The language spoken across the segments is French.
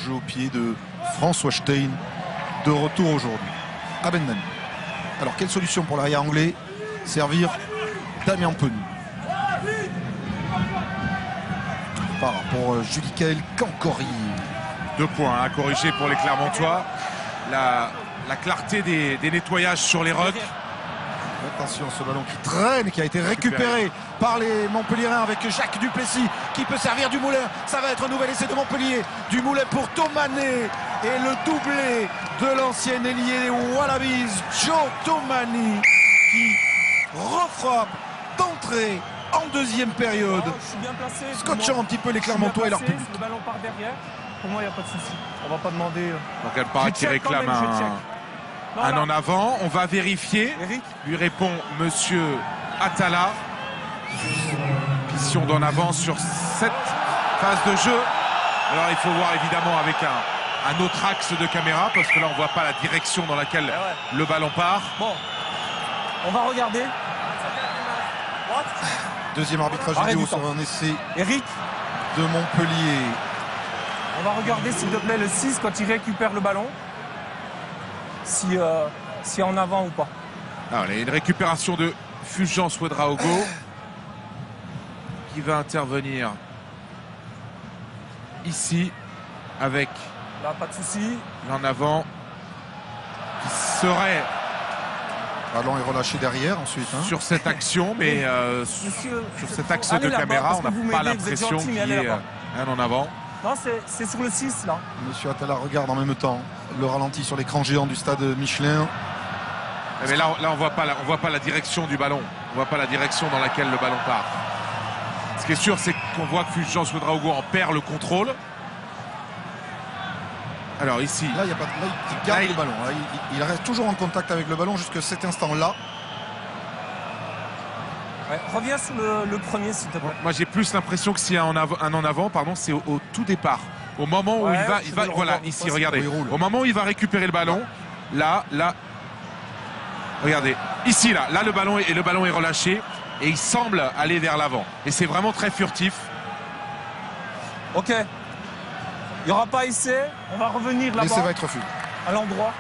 jeu au pied de François Stein, de retour aujourd'hui à Benden. Alors quelle solution pour l'arrière anglais? Servir Damien Penou. Pour Judicaël Cancori. 2 points à corriger pour les Clermontois. La clarté des nettoyages sur les rucks. Attention, ce ballon qui traîne, qui a été récupéré par les Montpelliérains avec Jacques Duplessis qui peut servir du Moulin. Ça va être un nouvel essai de Montpellier. Du Moulin pour Tomané et le doublé de l'ancien ailier Wallabies, Joe Tomani, qui refrappe d'entrée en deuxième période. Je suis bien placé. Scotchant un petit peu les Clermontois et leur public. Le ballon part derrière. Pour moi, il n'y a pas de souci. On va pas demander. Donc elle paraît qu'il réclame un en avant. On va vérifier. Eric, Lui répond Monsieur Atala. Mission d'en avant sur cette phase de jeu. Alors il faut voir évidemment avec un autre axe de caméra parce que là on voit pas la direction dans laquelle le ballon part. bon, on va regarder. Deuxième arbitrage Arrête vidéo du temps. sur un essai Eric, de Montpellier. on va regarder s'il te plaît le 6 quand il récupère le ballon. Si en avant ou pas. Alors, il y a une récupération de Fulgence Ouedraogo qui va intervenir ici avec Là, pas de souci. l'en avant qui serait Ballon est relâché derrière ensuite. sur cette action, mais Monsieur, sur cet axe allez de là-bas, caméra, parce on que vous n'a pas m'aidez, vous êtes l'impression gentil, mais qu'il y allez ait là-bas. un en avant. Non, c'est sur le 6 là. Monsieur Atala regarde en même temps le ralenti sur l'écran géant du stade Michelin. Mais là on voit pas la direction du ballon. On voit pas la direction dans laquelle le ballon part. Ce qui est sûr, c'est qu'on voit que Fulgence Ouedraogo en perd le contrôle. Alors ici, Là, il garde Là, le ballon. Là, il reste toujours en contact avec le ballon jusqu'à cet instant-là. Ouais, reviens sur le premier s'il te plaît. moi j'ai plus l'impression que s'il y a un en avant, pardon, c'est au tout départ. Au moment où Ouais, il je va vais le voilà, revoir. ici, Ça, regardez. il roule. Au moment où il va récupérer le ballon, là, regardez, ici, là le ballon est relâché et il semble aller vers l'avant. Et c'est vraiment très furtif. Ok. Il n'y aura pas essai. On va revenir L'essai va là-bas être refusé. à l'endroit.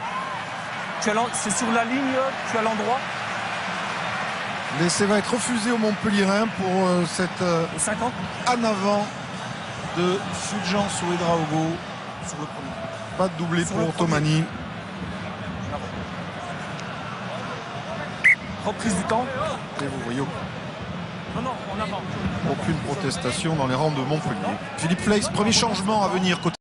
C'est sur la ligne, tu as l'endroit. L'essai va être refusé au Montpelliérain pour cette Au 50. en avant de Fulgence Ouedraogo. Sur le premier. Pas de doublé Sur le pour premier. Tomani. Reprise du temps. Et vous voyez Non, en avant. aucune protestation dans les rangs de Montpellier. Philippe Fleis, premier changement à venir côté